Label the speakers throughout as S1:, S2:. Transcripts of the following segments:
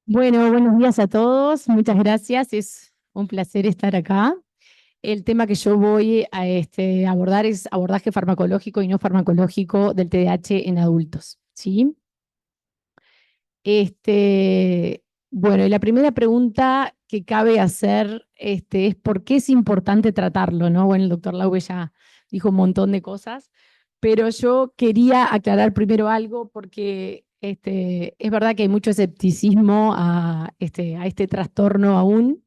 S1: Bueno, buenos días a todos. Muchas gracias. Es un placer estar acá. El tema que yo voy a abordar es abordaje farmacológico y no farmacológico del TDAH en adultos, ¿sí? Bueno, y la primera pregunta que cabe hacer es ¿por qué es importante tratarlo, no? Bueno, el doctor Laube ya dijo un montón de cosas, pero yo quería aclarar primero algo porque es verdad que hay mucho escepticismo a este trastorno aún,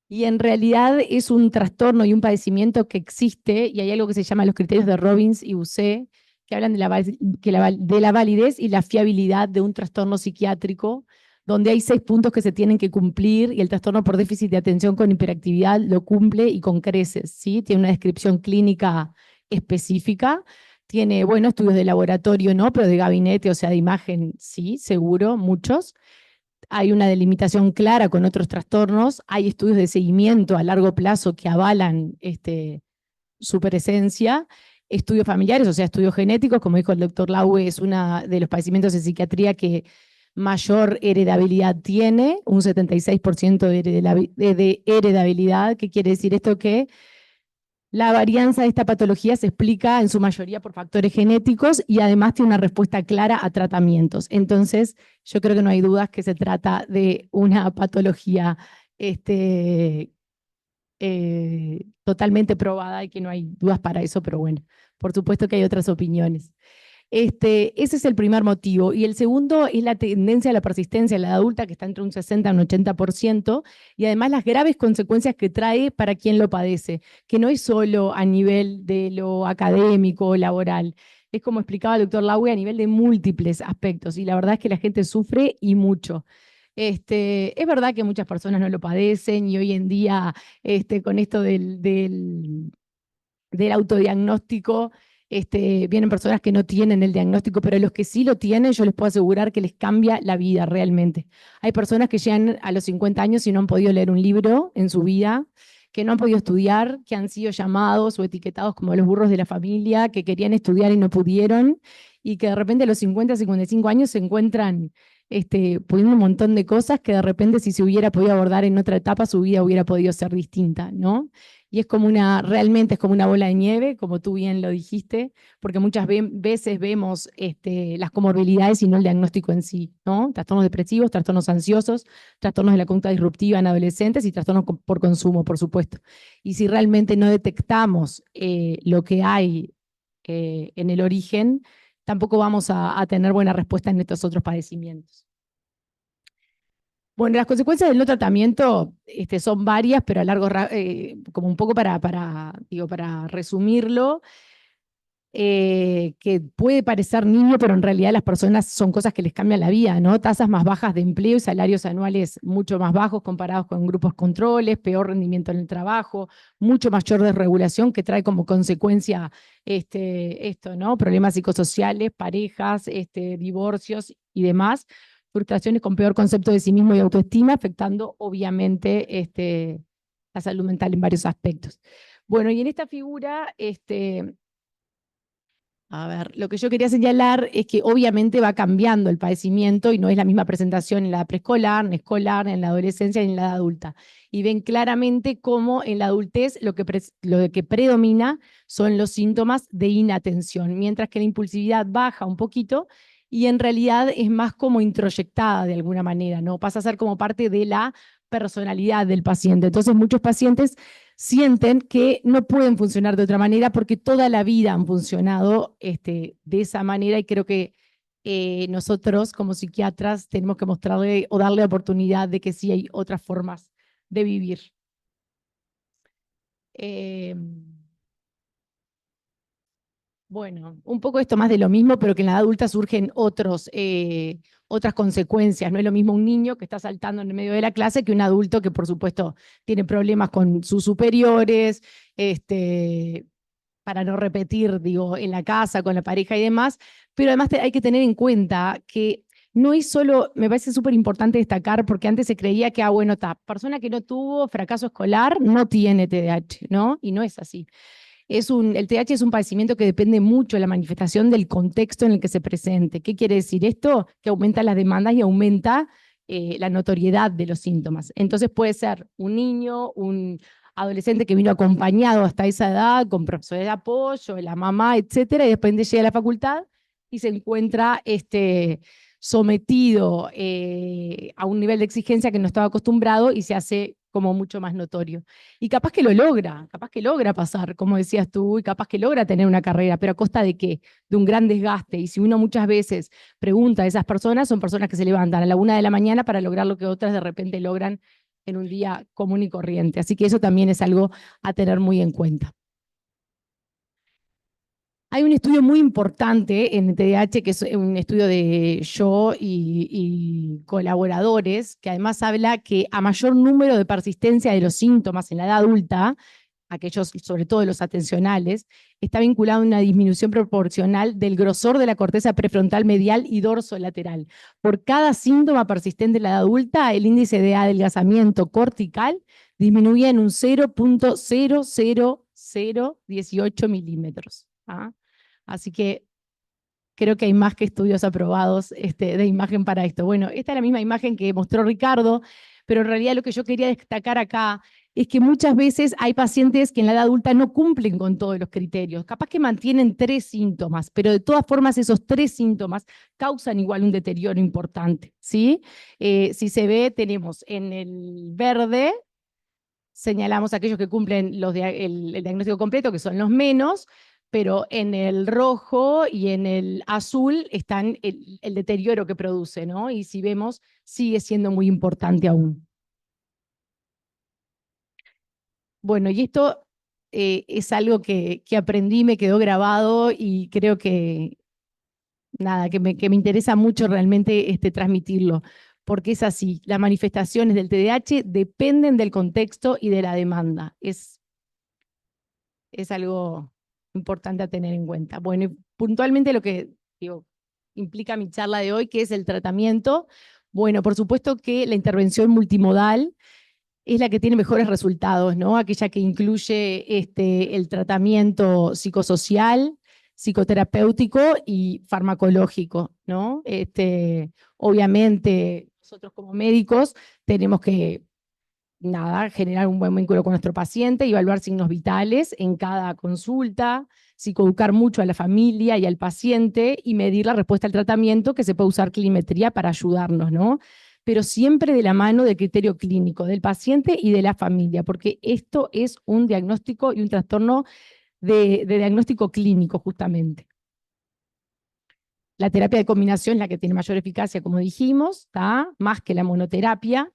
S1: y en realidad es un trastorno y un padecimiento que existe, y hay algo que se llama los criterios de Robbins y Bucé, que hablan de de la validez y la fiabilidad de un trastorno psiquiátrico, donde hay 6 puntos que se tienen que cumplir, y el trastorno por déficit de atención con hiperactividad lo cumple y con creces, ¿sí? Tiene una descripción clínica específica, tiene, bueno, estudios de laboratorio, ¿no? Pero de gabinete, o sea, de imagen, sí, seguro, muchos. Hay una delimitación clara con otros trastornos, hay estudios de seguimiento a largo plazo que avalan su presencia, estudios familiares, o sea, estudios genéticos, como dijo el doctor Laue, es uno de los padecimientos de psiquiatría que mayor heredabilidad tiene, un 76% de heredabilidad. ¿Qué quiere decir esto? Que la varianza de esta patología se explica en su mayoría por factores genéticos y además tiene una respuesta clara a tratamientos. Entonces, yo creo que no hay dudas que se trata de una patología totalmente probada y que no hay dudas para eso, pero bueno, por supuesto que hay otras opiniones. Ese es el primer motivo. Y el segundo es la tendencia a la persistencia en la edad adulta, que está entre un 60 y un 80%, y además las graves consecuencias que trae para quien lo padece, que no es solo a nivel de lo académico o laboral, es como explicaba el doctor Laue, a nivel de múltiples aspectos, y la verdad es que la gente sufre y mucho. Es verdad que muchas personas no lo padecen y hoy en día con esto del autodiagnóstico, vienen personas que no tienen el diagnóstico, pero los que sí lo tienen, yo les puedo asegurar que les cambia la vida realmente. Hay personas que llegan a los 50 años y no han podido leer un libro en su vida, que no han podido estudiar, que han sido llamados o etiquetados como los burros de la familia, que querían estudiar y no pudieron, y que de repente a los 50, 55 años se encuentran pudiendo un montón de cosas que de repente si se hubiera podido abordar en otra etapa, su vida hubiera podido ser distinta, ¿no? Y es como realmente es como una bola de nieve, como tú bien lo dijiste, porque muchas veces vemos las comorbilidades y no el diagnóstico en sí, ¿no? Trastornos depresivos, trastornos ansiosos, trastornos de la conducta disruptiva en adolescentes y trastornos por consumo, por supuesto. Y si realmente no detectamos lo que hay en el origen, tampoco vamos a tener buena respuesta en estos otros padecimientos. Bueno, las consecuencias del no tratamiento son varias, pero a como un poco digo, para resumirlo, que puede parecer niño, pero en realidad las personas son cosas que les cambian la vida, ¿no? Tasas más bajas de empleo y salarios anuales mucho más bajos comparados con grupos controles, peor rendimiento en el trabajo, mucho mayor desregulación que trae como consecuencia esto, ¿no? Problemas psicosociales, parejas, divorcios y demás, frustraciones con peor concepto de sí mismo y autoestima, afectando obviamente la salud mental en varios aspectos. Bueno, y en esta figura, a ver, lo que yo quería señalar es que obviamente va cambiando el padecimiento y no es la misma presentación en la preescolar, en escolar, en la adolescencia y en la edad adulta. Y ven claramente cómo en la adultez lo que predomina son los síntomas de inatención, mientras que la impulsividad baja un poquito y en realidad es más como introyectada de alguna manera, ¿no? Pasa a ser como parte de la personalidad del paciente. Entonces muchos pacientes sienten que no pueden funcionar de otra manera porque toda la vida han funcionado de esa manera, y creo que nosotros como psiquiatras tenemos que mostrarle o darle oportunidad de que sí hay otras formas de vivir. Eh, bueno, un poco esto más de lo mismo, pero que en la edad adulta surgen otras consecuencias. No es lo mismo un niño que está saltando en el medio de la clase que un adulto que, por supuesto, tiene problemas con sus superiores, para no repetir, digo, en la casa, con la pareja y demás, pero además hay que tener en cuenta que no es solo, me parece súper importante destacar, porque antes se creía que, bueno, persona que no tuvo fracaso escolar no tiene TDAH, ¿no? Y no es así. El TDAH es un padecimiento que depende mucho de la manifestación del contexto en el que se presente. ¿Qué quiere decir esto? Que aumenta las demandas y aumenta la notoriedad de los síntomas. Entonces puede ser un niño, un adolescente que vino acompañado hasta esa edad, con profesores de apoyo, la mamá, etcétera, y después llega a la facultad y se encuentra sometido a un nivel de exigencia que no estaba acostumbrado y se hace como mucho más notorio. Y capaz que lo logra, capaz que logra pasar, como decías tú, y capaz que logra tener una carrera, pero ¿a costa de qué? De un gran desgaste. Y si uno muchas veces pregunta a esas personas, son personas que se levantan a la 1 de la mañana para lograr lo que otras de repente logran en un día común y corriente. Así que eso también es algo a tener muy en cuenta. Hay un estudio muy importante en TDAH, que es un estudio de yo y colaboradores, que además habla que a mayor número de persistencia de los síntomas en la edad adulta, aquellos, sobre todo los atencionales, está vinculado a una disminución proporcional del grosor de la corteza prefrontal medial y dorsolateral. Por cada síntoma persistente en la edad adulta, el índice de adelgazamiento cortical disminuía en un 0,00018 milímetros. ¿Ah? Así que creo que hay más que estudios aprobados de imagen para esto. Bueno, esta es la misma imagen que mostró Ricardo, pero en realidad lo que yo quería destacar acá es que muchas veces hay pacientes que en la edad adulta no cumplen con todos los criterios. Capaz que mantienen 3 síntomas, pero de todas formas esos 3 síntomas causan igual un deterioro importante, ¿sí? Si se ve, tenemos en el verde, señalamos aquellos que cumplen el diagnóstico completo, que son los menos, pero en el rojo y en el azul están el deterioro que produce, ¿no? Y si vemos, sigue siendo muy importante aún. Bueno, y esto es algo que aprendí, me quedó grabado y creo que, nada, que me interesa mucho realmente transmitirlo, porque es así, las manifestaciones del TDAH dependen del contexto y de la demanda. Es algo importante a tener en cuenta. Bueno, y puntualmente lo que digo, implica mi charla de hoy, que es el tratamiento. Bueno, por supuesto que la intervención multimodal es la que tiene mejores resultados, ¿no? Aquella que incluye el tratamiento psicosocial, psicoterapéutico y farmacológico, ¿no? Obviamente, nosotros como médicos tenemos que nada, generar un buen vínculo con nuestro paciente, evaluar signos vitales en cada consulta, psicoeducar mucho a la familia y al paciente y medir la respuesta al tratamiento, que se puede usar climetría para ayudarnos, ¿no? Pero siempre de la mano del criterio clínico del paciente y de la familia, porque esto es un diagnóstico y un trastorno de diagnóstico clínico, justamente. La terapia de combinación es la que tiene mayor eficacia, como dijimos, ¿está? Más que la monoterapia.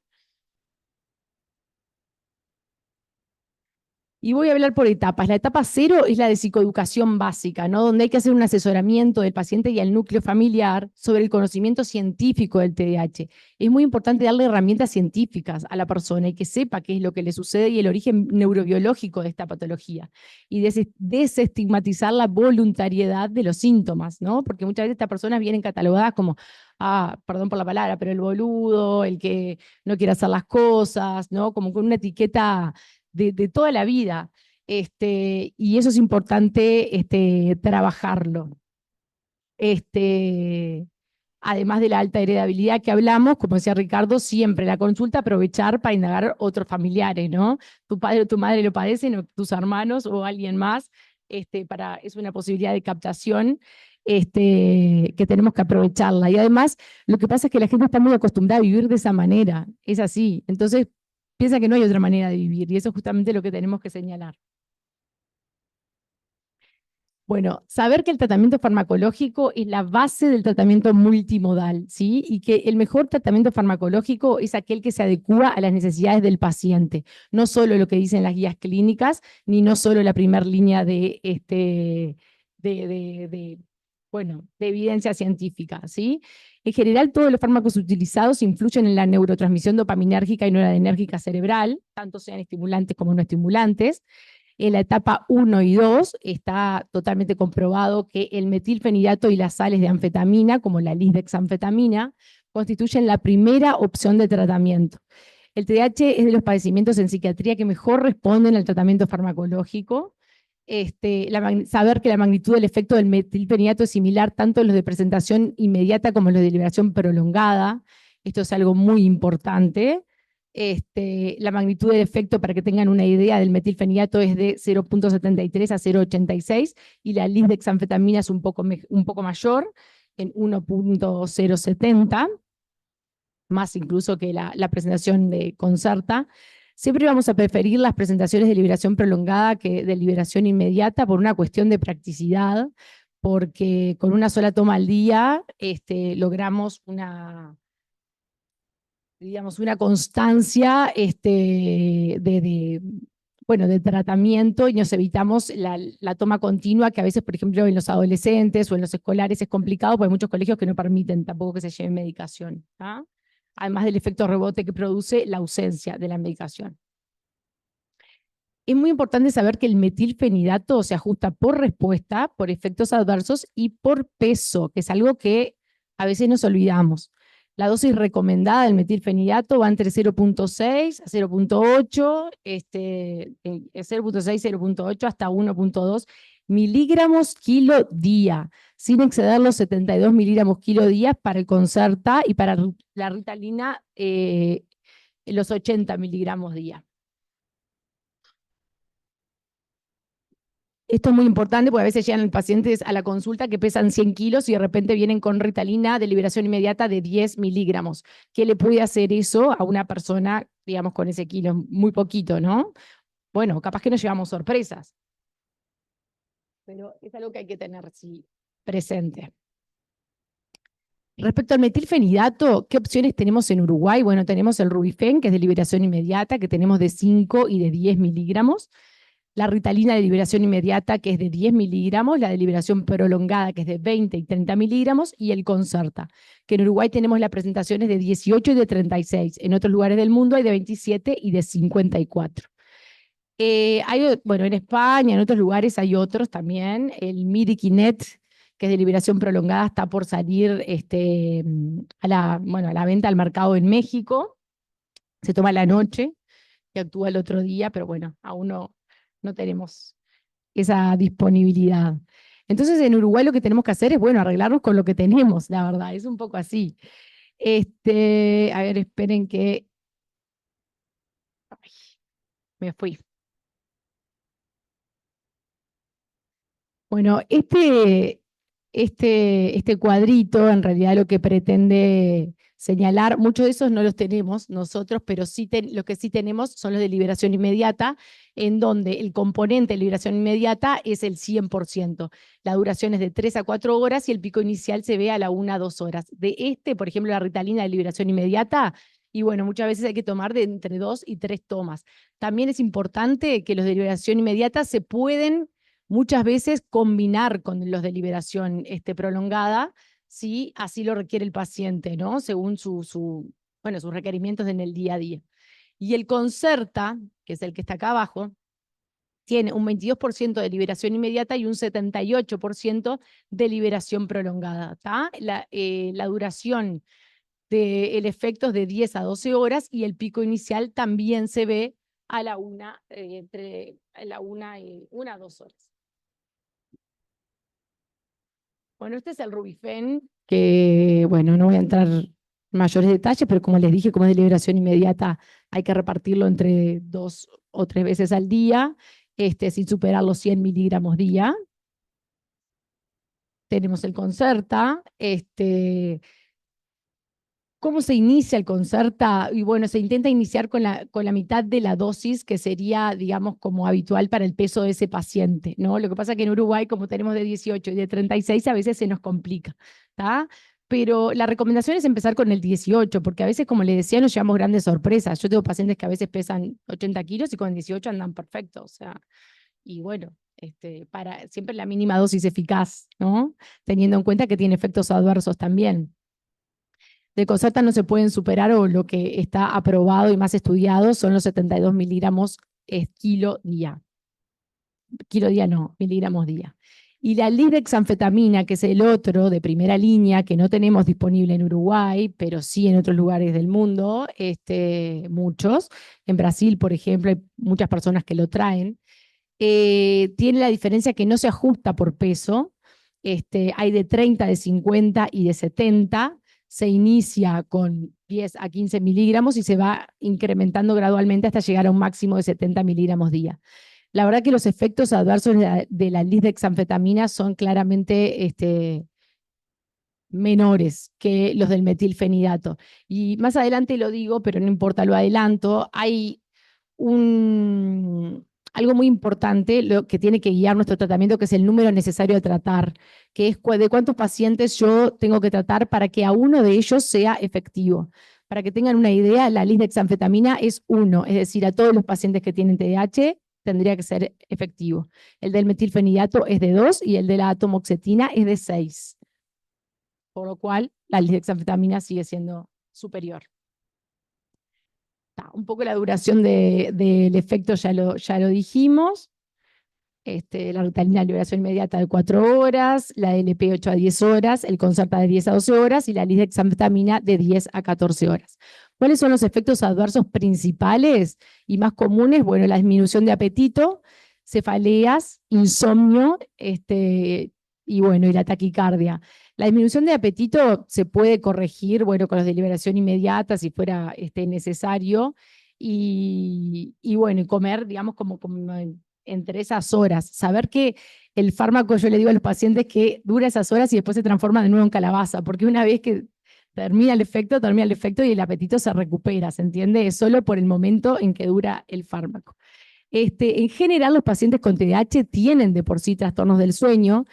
S1: Y voy a hablar por etapas. La etapa 0 es la de psicoeducación básica, ¿no? Donde hay que hacer un asesoramiento del paciente y al núcleo familiar sobre el conocimiento científico del TDAH. Es muy importante darle herramientas científicas a la persona y que sepa qué es lo que le sucede y el origen neurobiológico de esta patología. Y desestigmatizar la voluntariedad de los síntomas, ¿no? Porque muchas veces estas personas vienen catalogadas como, perdón por la palabra, pero el boludo, el que no quiere hacer las cosas, ¿no? Como con una etiqueta de toda la vida. Y eso es importante trabajarlo. Además de la alta heredabilidad que hablamos, como decía Ricardo, siempre la consulta aprovechar para indagar otros familiares, ¿no? Tu padre o tu madre lo padecen, o tus hermanos o alguien más, es una posibilidad de captación que tenemos que aprovecharla. Y además, lo que pasa es que la gente está muy acostumbrada a vivir de esa manera, es así. Entonces, piensa que no hay otra manera de vivir, y eso es justamente lo que tenemos que señalar. Bueno, saber que el tratamiento farmacológico es la base del tratamiento multimodal, ¿sí? Y que el mejor tratamiento farmacológico es aquel que se adecúa a las necesidades del paciente, no solo lo que dicen las guías clínicas, ni no solo la primera línea bueno, de evidencia científica, ¿sí? En general, todos los fármacos utilizados influyen en la neurotransmisión dopaminérgica y noradrenérgica cerebral, tanto sean estimulantes como no estimulantes. En la etapa 1 y 2 está totalmente comprobado que el metilfenidato y las sales de anfetamina, como la lisdexanfetamina, constituyen la primera opción de tratamiento. El TDAH es de los padecimientos en psiquiatría que mejor responden al tratamiento farmacológico. Saber que la magnitud del efecto del metilfenidato es similar tanto en los de presentación inmediata como en los de liberación prolongada. Esto es algo muy importante. La magnitud del efecto, para que tengan una idea, del metilfenidato es de 0,73 a 0,86 y la lisdexanfetamina es un poco mayor, en 1,070, más incluso que la presentación de Concerta. Siempre vamos a preferir las presentaciones de liberación prolongada que de liberación inmediata por una cuestión de practicidad, porque con una sola toma al día logramos digamos, una constancia bueno, de tratamiento y nos evitamos la toma continua, que a veces, por ejemplo, en los adolescentes o en los escolares es complicado, porque hay muchos colegios que no permiten tampoco que se lleve medicación, ¿tá? Además del efecto rebote que produce la ausencia de la medicación. Es muy importante saber que el metilfenidato se ajusta por respuesta, por efectos adversos y por peso, que es algo que a veces nos olvidamos. La dosis recomendada del metilfenidato va entre 0,6 a 0,8, 0,6, 0,8 hasta 1,2 miligramos kilo día, sin exceder los 72 miligramos kilo día para el Concerta y para la Ritalina los 80 miligramos día. Esto es muy importante porque a veces llegan pacientes a la consulta que pesan 100 kilos y de repente vienen con Ritalina de liberación inmediata de 10 miligramos. ¿Qué le puede hacer eso a una persona, digamos, con ese kilo? Muy poquito, ¿no? Bueno, capaz que nos llevamos sorpresas. Pero es algo que hay que tener presente. Respecto al metilfenidato, ¿qué opciones tenemos en Uruguay? Bueno, tenemos el Rubifen, que es de liberación inmediata, que tenemos de 5 y de 10 miligramos. La Ritalina de liberación inmediata, que es de 10 miligramos, la de liberación prolongada, que es de 20 y 30 miligramos, y el Concerta, que en Uruguay tenemos las presentaciones de 18 y de 36. En otros lugares del mundo hay de 27 y de 54. Bueno, en España, en otros lugares hay otros también. El Midikinet, que es de liberación prolongada, está por salir a la venta al mercado en México. Se toma a la noche y actúa el otro día, pero bueno, aún no tenemos esa disponibilidad. Entonces, en Uruguay lo que tenemos que hacer es, bueno, arreglarnos con lo que tenemos, la verdad, es un poco así. A ver, esperen que... Ay, me fui. Bueno, este cuadrito en realidad lo que pretende señalar, muchos de esos no los tenemos nosotros, pero los que sí tenemos son los de liberación inmediata, en donde el componente de liberación inmediata es el 100%. La duración es de 3 a 4 horas y el pico inicial se ve a la 1 a 2 horas. Por ejemplo, la Ritalina de liberación inmediata, y bueno, muchas veces hay que tomar de entre 2 y 3 tomas. También es importante que los de liberación inmediata se pueden muchas veces combinar con los de liberación prolongada, si así lo requiere el paciente, ¿no? Según sus requerimientos en el día a día. Y el Concerta, que es el que está acá abajo, tiene un 22% de liberación inmediata y un 78% de liberación prolongada. ¿Tá? La duración del efecto es de 10 a 12 horas y el pico inicial también se ve a la 1, entre la 1 y 1 a 2 horas. Bueno, este es el Rubifen, que, bueno, no voy a entrar en mayores detalles, pero como les dije, como es de liberación inmediata, hay que repartirlo entre 2 o 3 veces al día, sin superar los 100 miligramos día. Tenemos el Concerta, ¿cómo se inicia el Concerta? Y bueno, se intenta iniciar con la mitad de la dosis que sería, digamos, como habitual para el peso de ese paciente, ¿no? Lo que pasa es que en Uruguay, como tenemos de 18 y de 36, a veces se nos complica, ¿tá? Pero la recomendación es empezar con el 18, porque a veces, como les decía, nos llevamos grandes sorpresas. Yo tengo pacientes que a veces pesan 80 kilos y con 18 andan perfectos, o sea, y bueno, para siempre la mínima dosis eficaz, ¿no? Teniendo en cuenta que tiene efectos adversos también. De Concerta no se pueden superar, o lo que está aprobado y más estudiado son los 72 miligramos kilo día. Kilo día no, miligramos día. Y la lisdexanfetamina, que es el otro de primera línea, que no tenemos disponible en Uruguay, pero sí en otros lugares del mundo, muchos. En Brasil, por ejemplo, hay muchas personas que lo traen. Tiene la diferencia que no se ajusta por peso. Hay de 30, de 50 y de 70. se inicia con 10 a 15 miligramos y se va incrementando gradualmente hasta llegar a un máximo de 70 miligramos día. La verdad que los efectos adversos de la lisdexanfetamina son claramente menores que los del metilfenidato. Y más adelante lo digo, pero no importa, lo adelanto, hay algo muy importante lo que tiene que guiar nuestro tratamiento, que es el número necesario de tratar, que es de cuántos pacientes yo tengo que tratar para que a uno de ellos sea efectivo. Para que tengan una idea, la lisdexanfetamina es 1, es decir, a todos los pacientes que tienen TDAH tendría que ser efectivo. El del metilfenidato es de 2 y el de la atomoxetina es de 6. Por lo cual la lisdexanfetamina sigue siendo superior. Un poco la duración del efecto ya lo dijimos. La Ritalina de liberación inmediata de 4 horas, la LP 8 a 10 horas, el Concerta de 10 a 12 horas y la lisdexanfetamina de 10 a 14 horas. ¿Cuáles son los efectos adversos principales y más comunes? Bueno, la disminución de apetito, cefaleas, insomnio, y bueno, y la taquicardia. La disminución de apetito se puede corregir, bueno, con los de liberación inmediata si fuera necesario, y bueno, y comer, digamos, como entre esas horas. Saber que el fármaco, yo le digo a los pacientes que dura esas horas y después se transforma de nuevo en calabaza, porque una vez que termina el efecto y el apetito se recupera, ¿se entiende? Es solo por el momento en que dura el fármaco. En general, los pacientes con TDAH tienen de por sí trastornos del sueño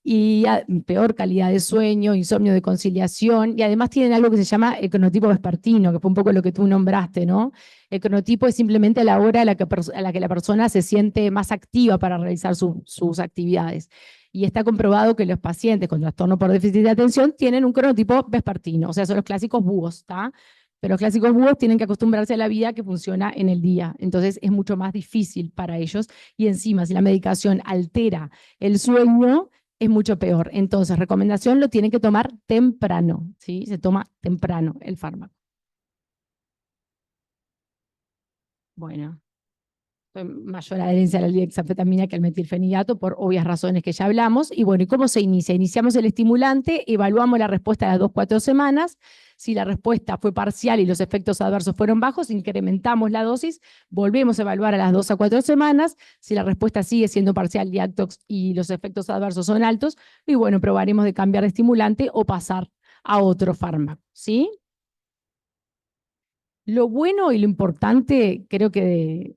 S1: y peor calidad de sueño, insomnio de conciliación, y además tienen algo que se llama el cronotipo vespertino, que fue un poco lo que tú nombraste, ¿no? El cronotipo es simplemente la hora a la que la persona se siente más activa para realizar sus actividades. Y está comprobado que los pacientes con trastorno por déficit de atención tienen un cronotipo vespertino, o sea, son los clásicos búhos, ¿está? Pero los clásicos búhos tienen que acostumbrarse a la vida que funciona en el día, entonces es mucho más difícil para ellos, y encima si la medicación altera el sueño, es mucho peor. Entonces, recomendación, lo tienen que tomar temprano, ¿sí? Se toma temprano el fármaco. Bueno, mayor adherencia a la lisdexanfetamina que al metilfenidato por obvias razones que ya hablamos. Y bueno, ¿y cómo se inicia? Iniciamos el estimulante, evaluamos la respuesta a las 2-4 semanas. Si la respuesta fue parcial y los efectos adversos fueron bajos, incrementamos la dosis, volvemos a evaluar a las 2 a 4 semanas. Si la respuesta sigue siendo parcial y los efectos adversos son altos, y bueno, probaremos de cambiar de estimulante o pasar a otro fármaco, ¿sí? Lo bueno y lo importante, creo que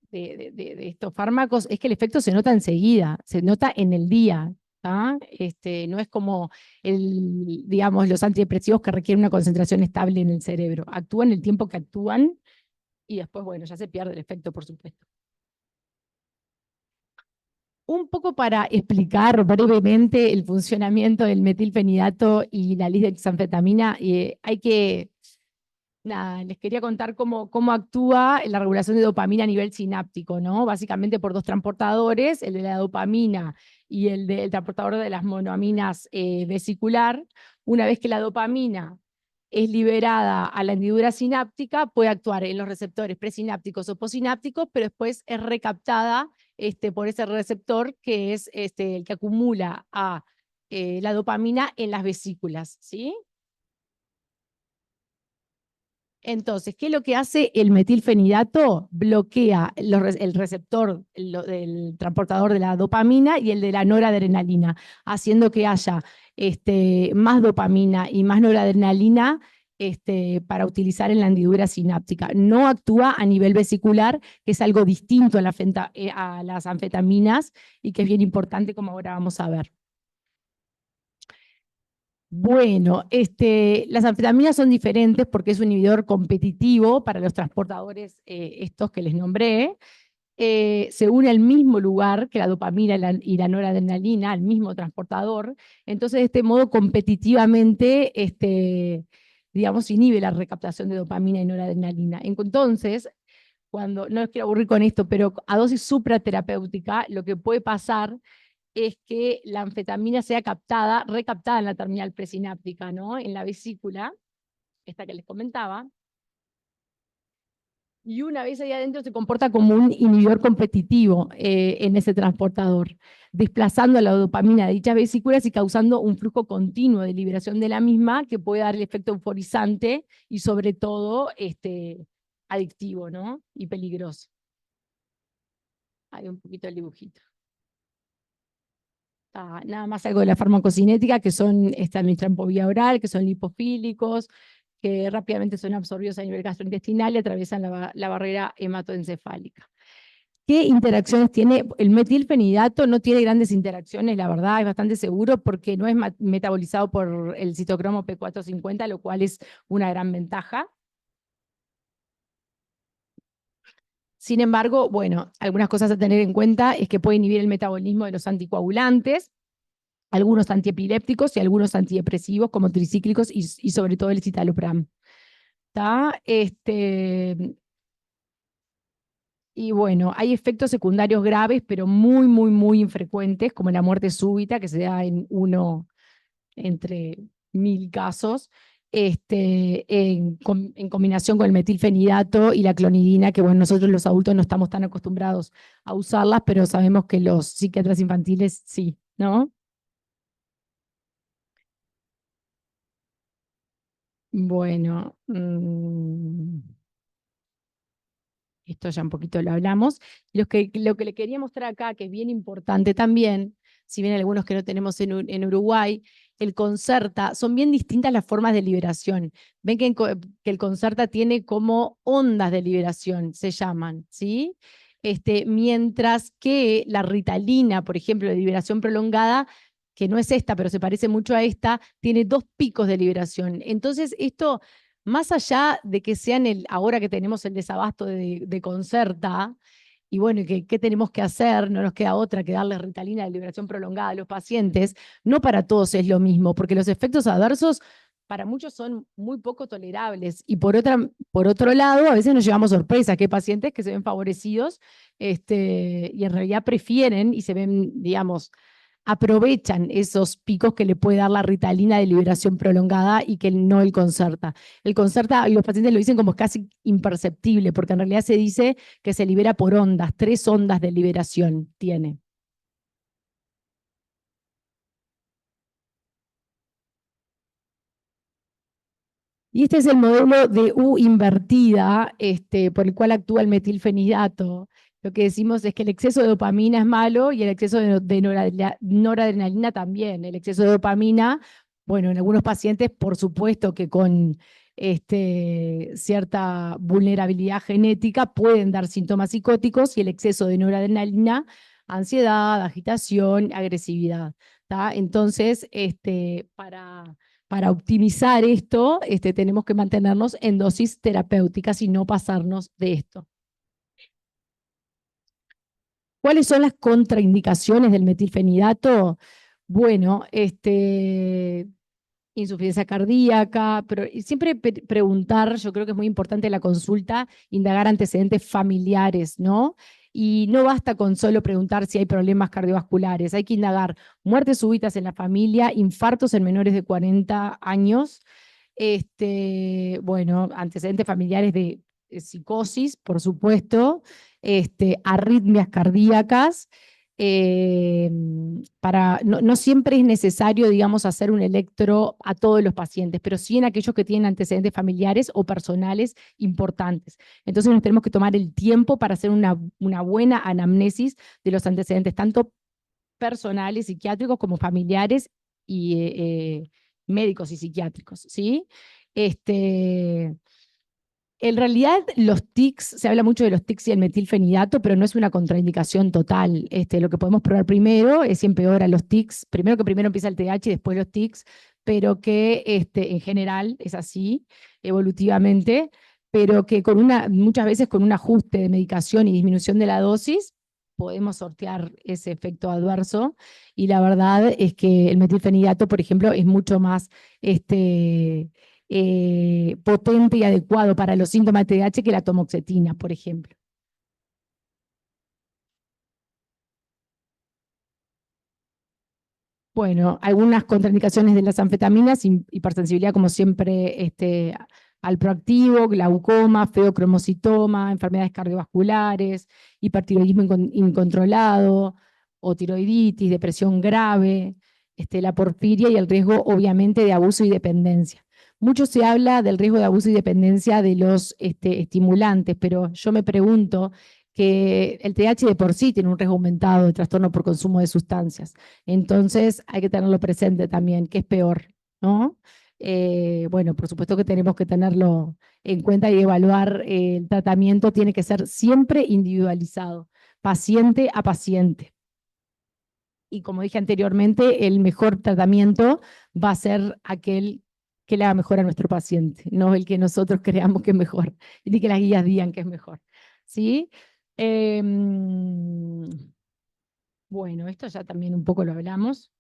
S1: de estos fármacos es que el efecto se nota enseguida, se nota en el día. No es como digamos, los antidepresivos que requieren una concentración estable en el cerebro. Actúan el tiempo que actúan y después, bueno, ya se pierde el efecto, por supuesto. Un poco para explicar brevemente el funcionamiento del metilfenidato y la lisdexanfetamina, hay que nada, les quería contar cómo actúa la regulación de dopamina a nivel sináptico, ¿no? Básicamente por dos transportadores, el de la dopamina y el del transportador de las monoaminas vesicular. Una vez que la dopamina es liberada a la hendidura sináptica, puede actuar en los receptores presinápticos o posinápticos, pero después es recaptada por ese receptor que es el que acumula a la dopamina en las vesículas, ¿sí? Entonces, ¿qué es lo que hace el metilfenidato? Bloquea el receptor del transportador de la dopamina y el de la noradrenalina, haciendo que haya más dopamina y más noradrenalina para utilizar en la hendidura sináptica. No actúa a nivel vesicular, que es algo distinto a las anfetaminas y que es bien importante, como ahora vamos a ver. Bueno, las anfetaminas son diferentes porque es un inhibidor competitivo para los transportadores estos que les nombré. Se une al mismo lugar que la dopamina y la noradrenalina, al mismo transportador. Entonces, de este modo, competitivamente, digamos, inhibe la recaptación de dopamina y noradrenalina. Entonces, no les quiero aburrir con esto, pero a dosis supraterapéutica, lo que puede pasar es que la anfetamina sea recaptada en la terminal presináptica, ¿no? En la vesícula, esta que les comentaba. y una vez ahí adentro se comporta como un inhibidor competitivo en ese transportador, desplazando la dopamina de dichas vesículas y causando un flujo continuo de liberación de la misma que puede dar el efecto euforizante y sobre todo adictivo, ¿no? Y peligroso. Hay un poquito el dibujito. Nada más algo de la farmacocinética, que son, administran por vía oral, que son lipofílicos, que rápidamente son absorbidos a nivel gastrointestinal y atraviesan la barrera hematoencefálica. ¿Qué interacciones tiene? El metilfenidato no tiene grandes interacciones, la verdad, es bastante seguro porque no es metabolizado por el citocromo P450, lo cual es una gran ventaja. Sin embargo, bueno, algunas cosas a tener en cuenta es que puede inhibir el metabolismo de los anticoagulantes, algunos antiepilépticos y algunos antidepresivos como tricíclicos y sobre todo el citalopram. ¿Tá? Y bueno, hay efectos secundarios graves, pero muy, muy, muy infrecuentes, como la muerte súbita, que se da en uno entre 1000 casos, en combinación con el metilfenidato y la clonidina, que bueno, nosotros los adultos no estamos tan acostumbrados a usarlas, pero sabemos que los psiquiatras infantiles sí, ¿no? Bueno, esto ya un poquito lo hablamos. Lo que le quería mostrar acá, que es bien importante también, si bien algunos que no tenemos en Uruguay, el Concerta, son bien distintas las formas de liberación. Ven que el Concerta tiene como ondas de liberación, se llaman, ¿sí? Mientras que la Ritalina, por ejemplo, de liberación prolongada, que no es esta, pero se parece mucho a esta, tiene 2 picos de liberación. Entonces, esto más allá de que sean ahora que tenemos el desabasto de Concerta, y bueno, ¿qué tenemos que hacer? No nos queda otra que darle Ritalina de liberación prolongada a los pacientes. No para todos es lo mismo, porque los efectos adversos para muchos son muy poco tolerables. Y por otro lado, a veces nos llevamos sorpresas, que hay pacientes que se ven favorecidos y en realidad prefieren y se ven, digamos, aprovechan esos picos que le puede dar la Ritalina de liberación prolongada y que no el Concerta. El Concerta, los pacientes lo dicen como casi imperceptible, porque en realidad se dice que se libera por ondas, 3 ondas de liberación tiene. Y este es el modelo de U invertida, por el cual actúa el metilfenidato. Lo que decimos es que el exceso de dopamina es malo y el exceso de noradrenalina también. El exceso de dopamina, bueno, en algunos pacientes, por supuesto que con cierta vulnerabilidad genética pueden dar síntomas psicóticos y el exceso de noradrenalina, ansiedad, agitación, agresividad. ¿Tá? Entonces, para optimizar esto, tenemos que mantenernos en dosis terapéuticas y no pasarnos de esto. ¿Cuáles son las contraindicaciones del metilfenidato? Bueno, insuficiencia cardíaca, pero siempre preguntar, yo creo que es muy importante la consulta, indagar antecedentes familiares, ¿no? Y no basta con solo preguntar si hay problemas cardiovasculares, hay que indagar muertes súbitas en la familia, infartos en menores de 40 años, bueno, antecedentes familiares de psicosis, por supuesto, arritmias cardíacas, no siempre es necesario, digamos, hacer un electro a todos los pacientes, pero sí en aquellos que tienen antecedentes familiares o personales importantes. Entonces nos tenemos que tomar el tiempo para hacer una buena anamnesis de los antecedentes, tanto personales, psiquiátricos, como familiares y médicos y psiquiátricos, ¿sí? En realidad, los tics, se habla mucho de los tics y el metilfenidato, pero no es una contraindicación total. Lo que podemos probar primero es si empeora los tics, primero que primero empieza el TH y después los tics, pero que en general es así, evolutivamente, pero que muchas veces con un ajuste de medicación y disminución de la dosis, podemos sortear ese efecto adverso. Y la verdad es que el metilfenidato, por ejemplo, es mucho más potente y adecuado para los síntomas de TDAH que la tomoxetina, por ejemplo. Bueno, algunas contraindicaciones de las anfetaminas, hipersensibilidad, como siempre, alproactivo, glaucoma, feocromocitoma, enfermedades cardiovasculares, hipertiroidismo incontrolado, o tiroiditis, depresión grave, la porfiria y el riesgo obviamente de abuso y dependencia. Mucho se habla del riesgo de abuso y dependencia de los estimulantes, pero yo me pregunto que el TH de por sí tiene un riesgo aumentado de trastorno por consumo de sustancias. Entonces hay que tenerlo presente también, que es peor, ¿no? Bueno, por supuesto que tenemos que tenerlo en cuenta y evaluar el tratamiento tiene que ser siempre individualizado, paciente a paciente. Y como dije anteriormente, el mejor tratamiento va a ser aquel que le haga mejor a nuestro paciente, no el que nosotros creamos que es mejor, ni que las guías digan que es mejor. ¿Sí? Bueno, esto ya también un poco lo hablamos.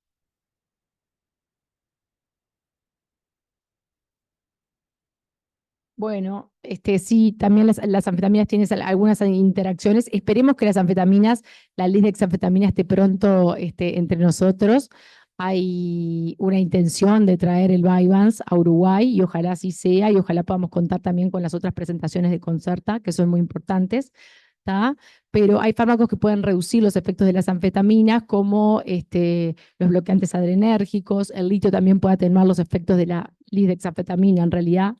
S1: Bueno, sí, también las anfetaminas tienen algunas interacciones. Esperemos que las anfetaminas, la ley de exanfetamina esté pronto entre nosotros. Hay una intención de traer el Vyvanse a Uruguay y ojalá así sea y ojalá podamos contar también con las otras presentaciones de Concerta, que son muy importantes. ¿Tá? Pero hay fármacos que pueden reducir los efectos de las anfetaminas, como los bloqueantes adrenérgicos. El litio también puede atenuar los efectos de la lisdexanfetamina, en realidad.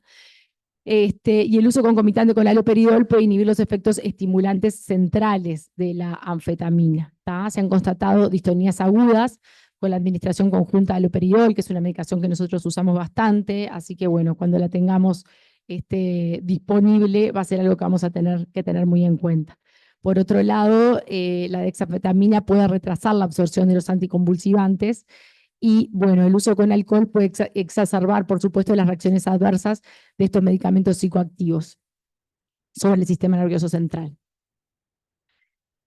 S1: Y el uso concomitante con el haloperidol puede inhibir los efectos estimulantes centrales de la anfetamina. ¿Tá? Se han constatado distonías agudas con la administración conjunta de haloperidol, que es una medicación que nosotros usamos bastante, así que bueno, cuando la tengamos disponible va a ser algo que vamos a tener que tener muy en cuenta. Por otro lado, la dexanfetamina puede retrasar la absorción de los anticonvulsivantes y bueno, el uso con alcohol puede exacerbar, por supuesto, las reacciones adversas de estos medicamentos psicoactivos sobre el sistema nervioso central.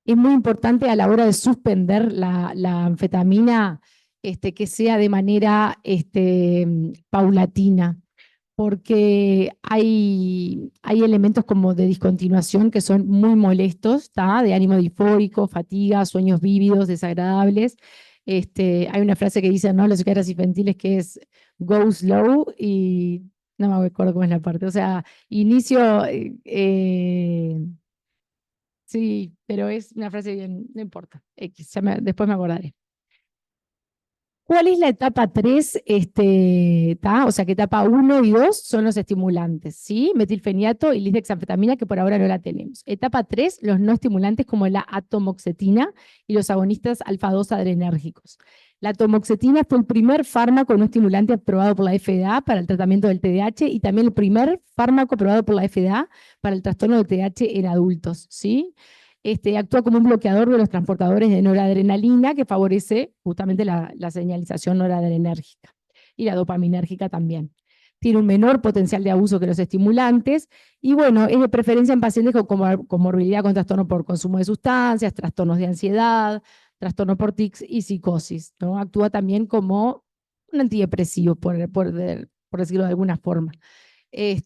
S1: Es muy importante a la hora de suspender la anfetamina que sea de manera paulatina, porque hay elementos como de discontinuación que son muy molestos, ¿tá? De ánimo disfórico, fatiga, sueños vívidos, desagradables. Hay una frase que dice, ¿no? Los psiquiatras infantiles que es go slow y no me acuerdo cómo es la parte. O sea, inicio, sí, pero es una frase bien, no importa. X, después me acordaré. ¿Cuál es la etapa 3? O sea, que etapa 1 y 2 son los estimulantes, ¿sí? Metilfenidato y lisdexanfetamina, que por ahora no la tenemos. Etapa 3, los no estimulantes como la atomoxetina y los agonistas alfa-2 adrenérgicos. La atomoxetina fue el primer fármaco no estimulante aprobado por la FDA para el tratamiento del TDAH y también el primer fármaco aprobado por la FDA para el trastorno del TDAH en adultos, ¿sí? Actúa como un bloqueador de los transportadores de noradrenalina que favorece justamente la señalización noradrenérgica y la dopaminérgica también. Tiene un menor potencial de abuso que los estimulantes y bueno, es de preferencia en pacientes con comorbilidad con trastorno por consumo de sustancias, trastornos de ansiedad, trastorno por tics y psicosis, ¿no? Actúa también como un antidepresivo, por decirlo de alguna forma.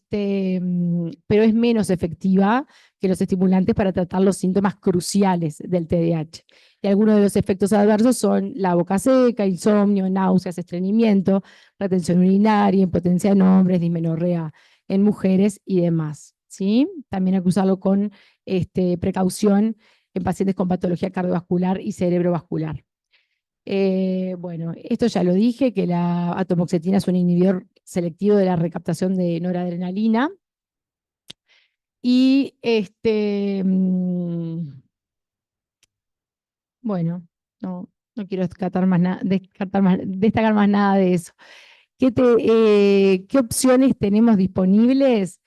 S1: Pero es menos efectiva que los estimulantes para tratar los síntomas cruciales del TDAH. Y algunos de los efectos adversos son la boca seca, insomnio, náuseas, estreñimiento, retención urinaria, impotencia en hombres, dismenorrea en mujeres y demás. ¿Sí? También hay que usarlo con precaución en pacientes con patología cardiovascular y cerebrovascular. Bueno, esto ya lo dije, que la atomoxetina es un inhibidor selectivo de la recaptación de noradrenalina. Y bueno, no quiero destacar más nada de eso. ¿Qué opciones tenemos disponibles?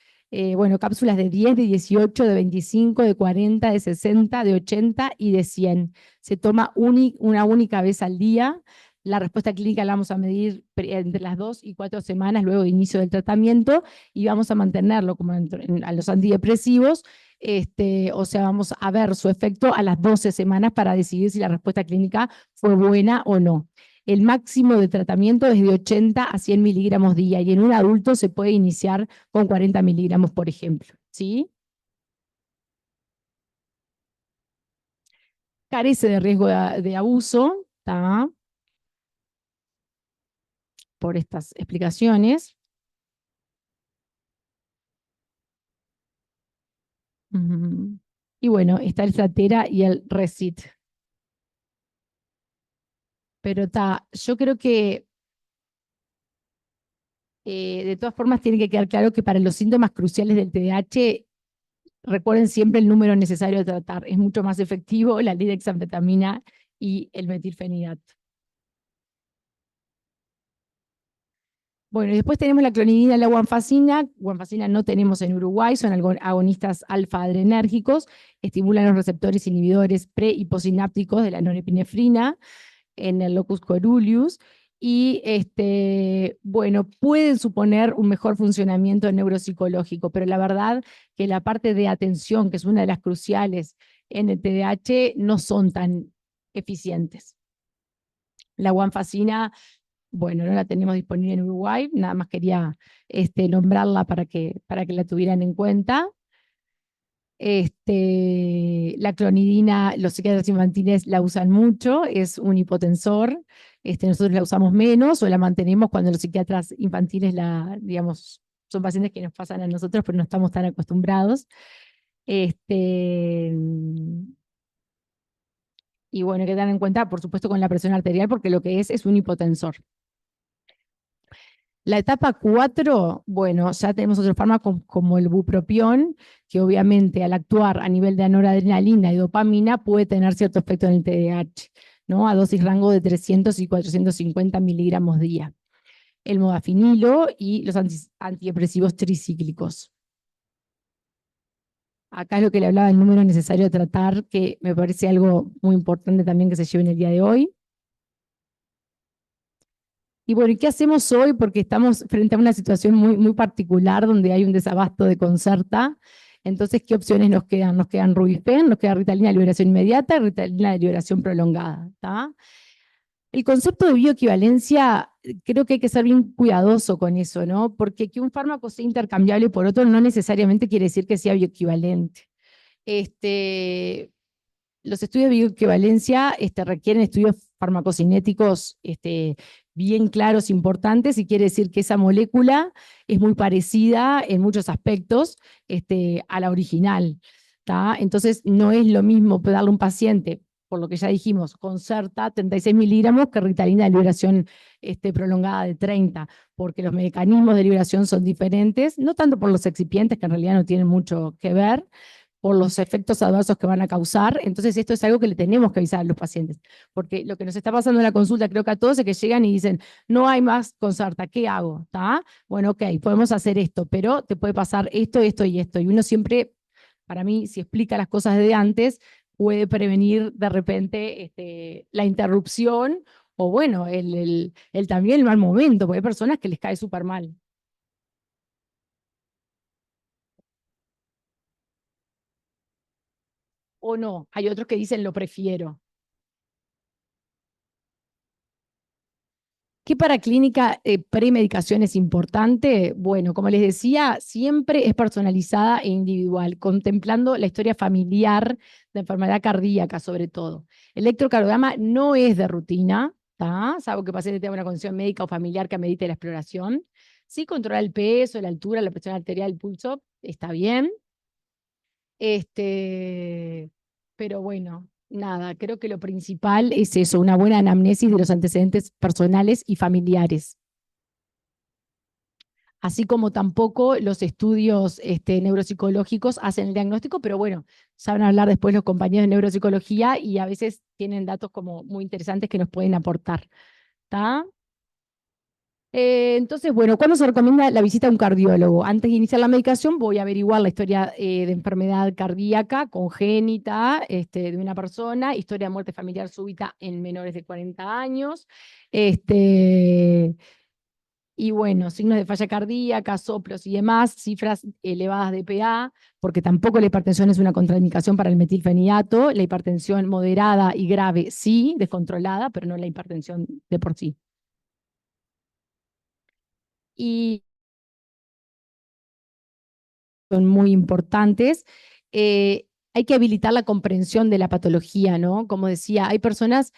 S1: Bueno, cápsulas de 10, de 18, de 25, de 40, de 60, de 80 y de 100. Se toma una única vez al día. La respuesta clínica la vamos a medir entre las 2 y 4 semanas luego de inicio del tratamiento y vamos a mantenerlo como a los antidepresivos. O sea, vamos a ver su efecto a las 12 semanas para decidir si la respuesta clínica fue buena o no. El máximo de tratamiento es de 80 a 100 miligramos día y en un adulto se puede iniciar con 40 miligramos, por ejemplo. ¿Sí? Carece de riesgo de abuso, ¿tá? Por estas explicaciones. Ujú. Y bueno, está el Stratera y el Recit. Pero yo creo que de todas formas tiene que quedar claro que para los síntomas cruciales del TDAH, recuerden siempre el número necesario de tratar. Es mucho más efectivo la dexanfetamina y el metilfenidato. Bueno, y después tenemos la clonidina y la guanfacina. Guanfacina no tenemos en Uruguay, son agonistas alfa-adrenérgicos, estimulan los receptores inhibidores pre- y postsinápticos de la norepinefrina en el locus coeruleus y bueno, pueden suponer un mejor funcionamiento neuropsicológico, pero la verdad que la parte de atención, que es una de las cruciales en el TDAH, no son tan eficientes. La guanfacina, bueno, no la tenemos disponible en Uruguay, nada más quería nombrarla para que la tuvieran en cuenta. La clonidina, los psiquiatras infantiles la usan mucho, es un hipotensor. Nosotros la usamos menos o la mantenemos cuando los psiquiatras infantiles digamos, son pacientes que nos pasan a nosotros, pero no estamos tan acostumbrados. Este, y bueno, hay que tener en cuenta, por supuesto, con la presión arterial, porque lo que es un hipotensor. La etapa 4, bueno, ya tenemos otros fármacos como el bupropión, que obviamente al actuar a nivel de noradrenalina y dopamina puede tener cierto efecto en el TDAH, ¿no? A dosis rango de 300 y 450 miligramos día. El modafinilo y los antidepresivos tricíclicos. Acá es lo que le hablaba del número necesario de tratar, que me parece algo muy importante también que se lleve en el día de hoy. Y bueno, ¿y qué hacemos hoy? Porque estamos frente a una situación muy, muy particular donde hay un desabasto de Concerta. Entonces, ¿qué opciones nos quedan? Nos quedan Rubifen, nos queda Ritalina de liberación inmediata y Ritalina de liberación prolongada. ¿Tá? El concepto de bioequivalencia, creo que hay que ser bien cuidadoso con eso, ¿no? Porque que un fármaco sea intercambiable por otro no necesariamente quiere decir que sea bioequivalente. Los estudios de bioequivalencia requieren estudios farmacocinéticos bien claros, importantes, y quiere decir que esa molécula es muy parecida en muchos aspectos a la original. ¿Tá? Entonces, no es lo mismo darle a un paciente, por lo que ya dijimos, Concerta 36 miligramos que Ritalina de liberación prolongada de 30, porque los mecanismos de liberación son diferentes, no tanto por los excipientes, que en realidad no tienen mucho que ver, por los efectos adversos que van a causar. Entonces, esto es algo que le tenemos que avisar a los pacientes, porque lo que nos está pasando en la consulta, creo que a todos, es que llegan y dicen, no hay más Concerta, ¿qué hago? ¿Tá? Bueno, ok, podemos hacer esto, pero te puede pasar esto, esto y esto. Y uno siempre, para mí, si explica las cosas de antes, puede prevenir de repente la interrupción o bueno, también el mal momento, porque hay personas que les cae súper mal. O no, hay otros que dicen lo prefiero. ¿Qué para clínica premedicación es importante? Bueno, como les decía, siempre es personalizada e individual, contemplando la historia familiar de enfermedad cardíaca sobre todo. El electrocardiograma no es de rutina, ¿tá? Salvo que el paciente tenga una condición médica o familiar que amerite la exploración. Sí controla el peso, la altura, la presión arterial, el pulso, está bien. Pero bueno, nada, creo que lo principal es eso, una buena anamnesis de los antecedentes personales y familiares. Así como tampoco los estudios neuropsicológicos hacen el diagnóstico, pero bueno, saben hablar después los compañeros de neuropsicología y a veces tienen datos como muy interesantes que nos pueden aportar. ¿Tá? Entonces, bueno, ¿cuándo se recomienda la visita a un cardiólogo? Antes de iniciar la medicación, voy a averiguar la historia de enfermedad cardíaca congénita de una persona, historia de muerte familiar súbita en menores de 40 años, y bueno, signos de falla cardíaca, soplos y demás, cifras elevadas de PA, porque tampoco la hipertensión es una contraindicación para el metilfenidato, la hipertensión moderada y grave sí, descontrolada, pero no la hipertensión de por sí. Y son muy importantes. Hay que habilitar la comprensión de la patología, ¿no? Como decía, hay personas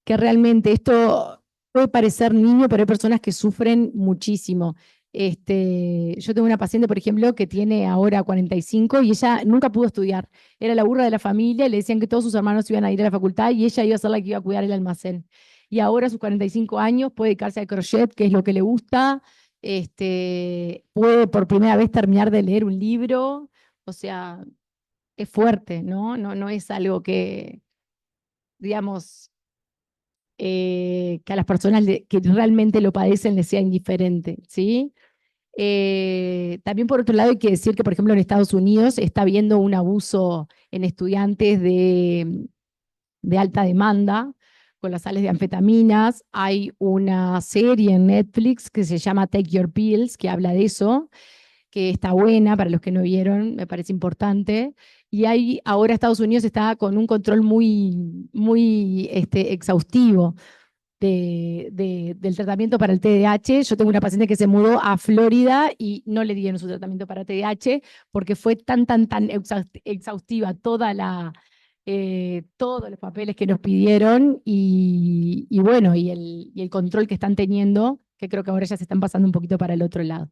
S1: que realmente esto puede parecer niño, pero hay personas que sufren muchísimo. Yo tengo una paciente, por ejemplo, que tiene ahora 45 y ella nunca pudo estudiar. Era la burra de la familia, le decían que todos sus hermanos iban a ir a la facultad y ella iba a ser la que iba a cuidar el almacén. Y ahora a sus 45 años puede dedicarse al crochet, que es lo que le gusta, puede por primera vez terminar de leer un libro, o sea, es fuerte, ¿no? No es algo que, digamos, que a las personas que realmente lo padecen les sea indiferente, ¿sí? También por otro lado hay que decir que, por ejemplo, en Estados Unidos está habiendo un abuso en estudiantes de alta demanda con las sales de anfetaminas. Hay una serie en Netflix que se llama Take Your Pills, que habla de eso, que está buena para los que no vieron, me parece importante. Y hay, ahora Estados Unidos está con un control muy exhaustivo del tratamiento para el TDAH. Yo tengo una paciente que se mudó a Florida y no le dieron su tratamiento para TDAH porque fue tan exhaustiva todos los papeles que nos pidieron y bueno, y el control que están teniendo, que creo que ahora ya se están pasando un poquito para el otro lado.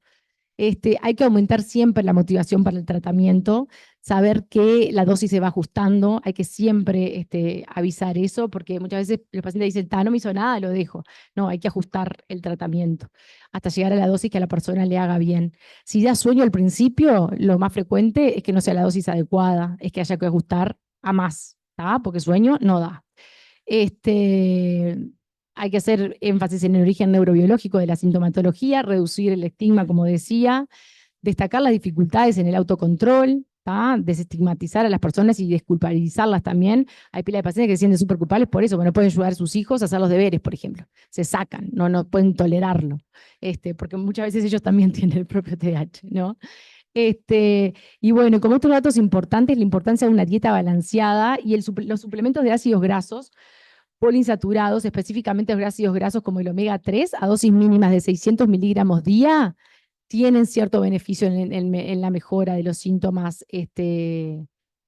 S1: Hay que aumentar siempre la motivación para el tratamiento, saber que la dosis se va ajustando, hay que siempre avisar eso, porque muchas veces los pacientes dicen, no me hizo nada, lo dejo. No, hay que ajustar el tratamiento hasta llegar a la dosis que a la persona le haga bien. Si da sueño al principio, lo más frecuente es que no sea la dosis adecuada, es que haya que ajustar a más, ¿tá? Porque sueño no da. Hay que hacer énfasis en el origen neurobiológico de la sintomatología, reducir el estigma, como decía, destacar las dificultades en el autocontrol, ¿tá? Desestigmatizar a las personas y desculpabilizarlas también. Hay pila de pacientes que se sienten súper culpables por eso, porque no pueden ayudar a sus hijos a hacer los deberes, por ejemplo. Se sacan, no pueden tolerarlo, porque muchas veces ellos también tienen el propio TDAH, ¿no? Y bueno, como otros datos importantes, la importancia de una dieta balanceada y los suplementos de ácidos grasos poliinsaturados, específicamente los ácidos grasos como el omega 3, a dosis mínimas de 600 miligramos día, tienen cierto beneficio en la mejora de los síntomas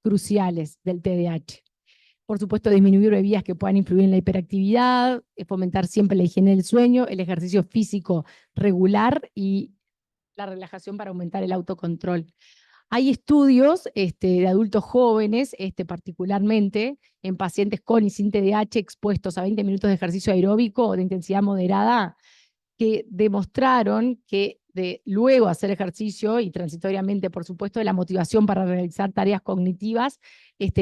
S1: cruciales del TDAH. Por supuesto, disminuir bebidas que puedan influir en la hiperactividad, fomentar siempre la higiene del sueño, el ejercicio físico regular y la relajación para aumentar el autocontrol. Hay estudios de adultos jóvenes, particularmente en pacientes con y sin TDAH expuestos a 20 minutos de ejercicio aeróbico de intensidad moderada, que demostraron que luego hacer ejercicio y transitoriamente, por supuesto, la motivación para realizar tareas cognitivas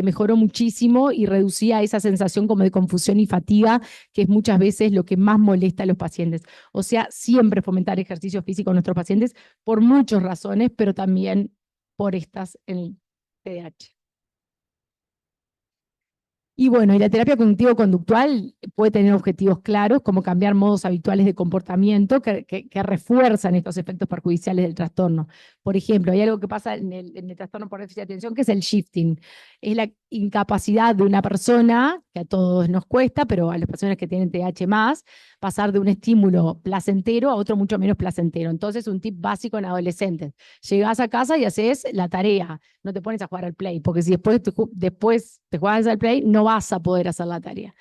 S1: mejoró muchísimo y reducía esa sensación como de confusión y fatiga, que es muchas veces lo que más molesta a los pacientes. O sea, siempre fomentar ejercicio físico en nuestros pacientes por muchas razones, pero también por estas en el TDAH. Y bueno, y la terapia cognitivo-conductual puede tener objetivos claros, como cambiar modos habituales de comportamiento que refuerzan estos efectos perjudiciales del trastorno. Por ejemplo, hay algo que pasa en el trastorno por déficit de atención, que es el shifting. Es la incapacidad de una persona, que a todos nos cuesta, pero a las personas que tienen TH más, pasar de un estímulo placentero a otro mucho menos placentero. Entonces, un tip básico en adolescentes. Llegás a casa y haces la tarea, no te pones a jugar al play, porque si después te juegas al play, no vas a poder hacer la tarea.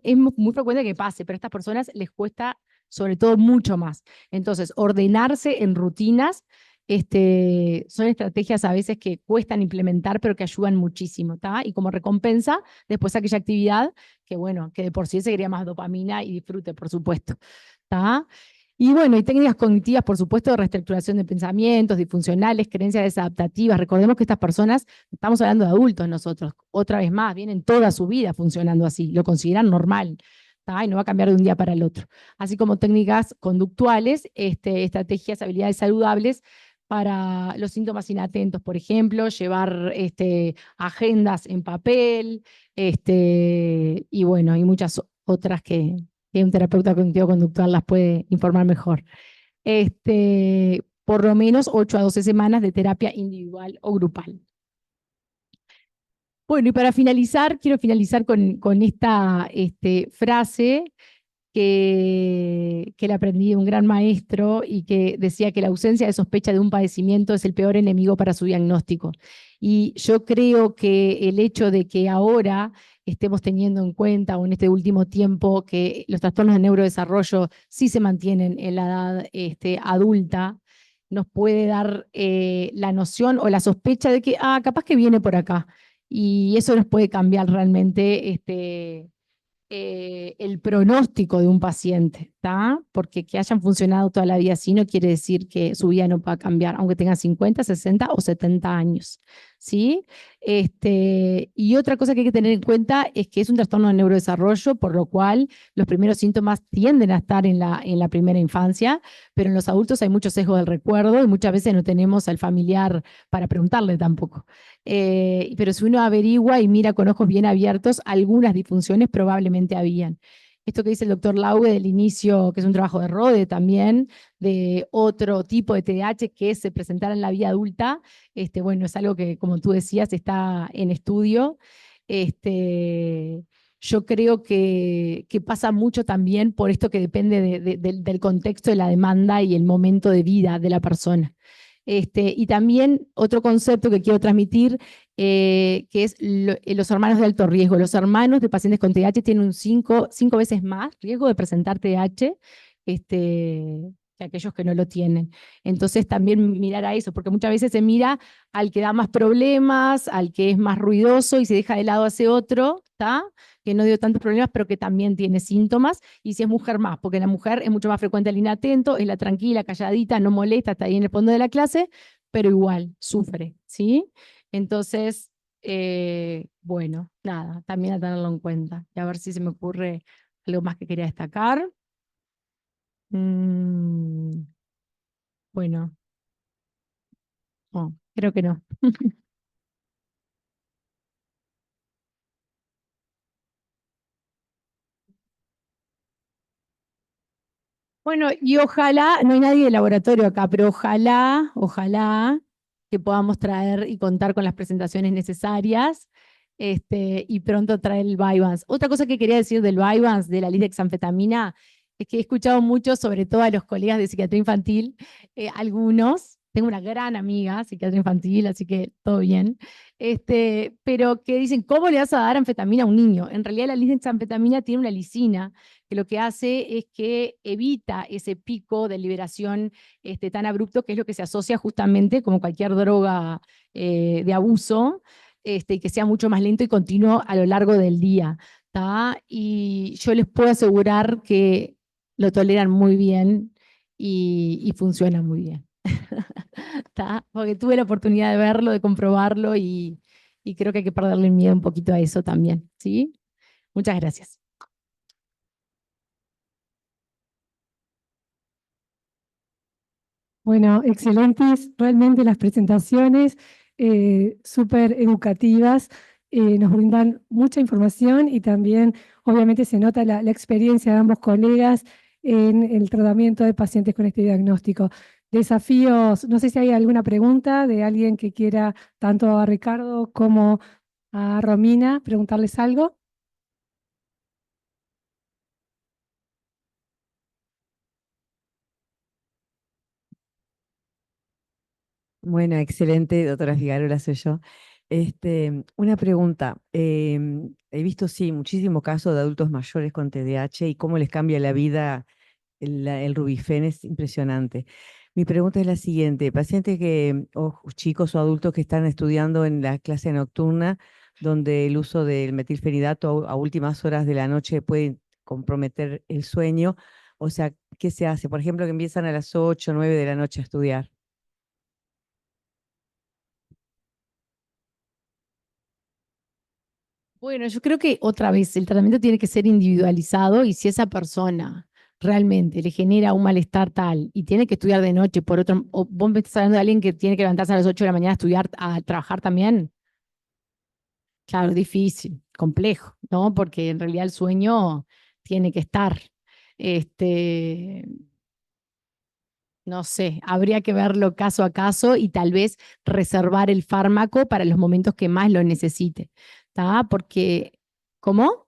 S1: Es muy frecuente que pase, pero a estas personas les cuesta sobre todo mucho más. Entonces, ordenarse en rutinas son estrategias a veces que cuestan implementar, pero que ayudan muchísimo, ¿tá? Y como recompensa, después aquella actividad que, bueno, que de por sí seguiría más dopamina y disfrute, por supuesto, ¿tá? Y bueno, y técnicas cognitivas, por supuesto, de reestructuración de pensamientos, disfuncionales, creencias desadaptativas. Recordemos que estas personas, estamos hablando de adultos nosotros, otra vez más, vienen toda su vida funcionando así, lo consideran normal, ¿tá? Y no va a cambiar de un día para el otro. Así como técnicas conductuales, estrategias, habilidades saludables para los síntomas inatentos, por ejemplo, llevar agendas en papel, y bueno, y muchas otras que un terapeuta cognitivo-conductual las puede informar mejor. Por lo menos 8 a 12 semanas de terapia individual o grupal. Bueno, y para finalizar, quiero finalizar con esta frase que le aprendí de un gran maestro y que decía que la ausencia de sospecha de un padecimiento es el peor enemigo para su diagnóstico. Y yo creo que el hecho de que ahora estemos teniendo en cuenta, o en este último tiempo, que los trastornos de neurodesarrollo sí se mantienen en la edad adulta, nos puede dar la noción o la sospecha de que, capaz que viene por acá. Y eso nos puede cambiar realmente el pronóstico de un paciente, ¿está? Porque que hayan funcionado toda la vida así no quiere decir que su vida no pueda cambiar, aunque tenga 50, 60 o 70 años, ¿sí? Y otra cosa que hay que tener en cuenta es que es un trastorno de neurodesarrollo, por lo cual los primeros síntomas tienden a estar en la primera infancia, pero en los adultos hay mucho sesgo del recuerdo y muchas veces no tenemos al familiar para preguntarle tampoco. Pero si uno averigua y mira con ojos bien abiertos, algunas disfunciones probablemente habían. Esto que dice el doctor Laue del inicio, que es un trabajo de Rode también, de otro tipo de TDAH que se presentara en la vida adulta, bueno, es algo que, como tú decías, está en estudio. Yo creo que pasa mucho también por esto que depende del contexto de la demanda y el momento de vida de la persona. Y también otro concepto que quiero transmitir, que es los hermanos de alto riesgo. Los hermanos de pacientes con TDAH tienen un cinco veces más riesgo de presentar TDAH que aquellos que no lo tienen. Entonces también mirar a eso, porque muchas veces se mira al que da más problemas, al que es más ruidoso y se deja de lado a ese otro, ¿está? Que no dio tantos problemas, pero que también tiene síntomas, y si es mujer más, porque la mujer es mucho más frecuente el inatento, es la tranquila, calladita, no molesta, está ahí en el fondo de la clase, pero igual sufre, ¿sí? Entonces, bueno, nada, también a tenerlo en cuenta. Y a ver si se me ocurre algo más que quería destacar. Mm, bueno, no, creo que no. Bueno, y ojalá, no hay nadie de laboratorio acá, pero ojalá que podamos traer y contar con las presentaciones necesarias, y pronto traer el Vyvanse. Otra cosa que quería decir del Vyvanse, de la lisdexanfetamina, es que he escuchado mucho, sobre todo a los colegas de psiquiatría infantil, algunos, tengo una gran amiga, psiquiatra infantil, así que todo bien, pero que dicen, ¿cómo le vas a dar anfetamina a un niño? En realidad la lisdexanfetamina tiene una lisina que lo que hace es que evita ese pico de liberación tan abrupto, que es lo que se asocia justamente como cualquier droga de abuso, y que sea mucho más lento y continuo a lo largo del día. ¿Tá? Y yo les puedo asegurar que lo toleran muy bien y funciona muy bien. ¿Tá? Porque tuve la oportunidad de verlo, de comprobarlo y creo que hay que perderle el miedo un poquito a eso también. ¿Sí? Muchas gracias.
S2: Bueno, excelentes realmente las presentaciones, súper educativas, nos brindan mucha información y también obviamente se nota la experiencia de ambos colegas en el tratamiento de pacientes con este diagnóstico. Desafíos, no sé si hay alguna pregunta de alguien que quiera, tanto a Ricardo como a Romina, preguntarles algo.
S3: Bueno, excelente, doctora Figarola, soy yo. Una pregunta. He visto, sí, muchísimos casos de adultos mayores con TDAH y cómo les cambia la vida el Rubifen, es impresionante. Mi pregunta es la siguiente: pacientes o chicos o adultos que están estudiando en la clase nocturna, donde el uso del metilfenidato a últimas horas de la noche puede comprometer el sueño, o sea, ¿qué se hace? Por ejemplo, que empiezan a las 8 o 9 de la noche a estudiar.
S1: Bueno, yo creo que otra vez el tratamiento tiene que ser individualizado, y si esa persona realmente le genera un malestar tal y tiene que estudiar de noche por otro, o vos me estás hablando de alguien que tiene que levantarse a las 8 de la mañana a estudiar, a trabajar también, claro, difícil, complejo, ¿no? Porque en realidad el sueño tiene que estar. Este, no sé, habría que verlo caso a caso y tal vez reservar el fármaco para los momentos que más lo necesite, ¿está? Porque, ¿cómo?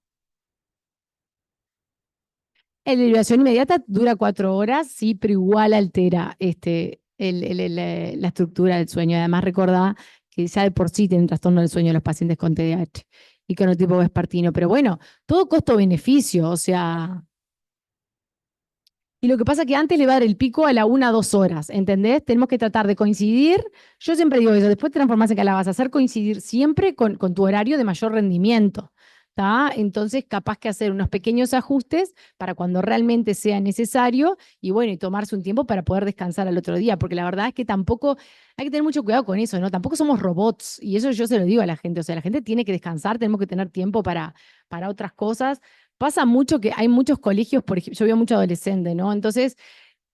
S1: La liberación inmediata dura 4 horas, sí, pero igual altera la estructura del sueño. Además, recordá que ya de por sí tienen trastorno del sueño los pacientes con TDAH y cronotipo vespertino. Pero bueno, todo costo-beneficio, o sea. Y lo que pasa es que antes le va a dar el pico a la 1 a 2 horas, ¿entendés? Tenemos que tratar de coincidir. Yo siempre digo eso, después te transformás en calabaza, hacer coincidir siempre con tu horario de mayor rendimiento. ¿Tá? Entonces, capaz que hacer unos pequeños ajustes para cuando realmente sea necesario y bueno, y tomarse un tiempo para poder descansar al otro día, porque la verdad es que tampoco hay que tener mucho cuidado con eso, ¿no? Tampoco somos robots y eso yo se lo digo a la gente, o sea, la gente tiene que descansar, tenemos que tener tiempo para otras cosas. Pasa mucho que hay muchos colegios, por ejemplo, yo veo mucho adolescente, ¿no? Entonces,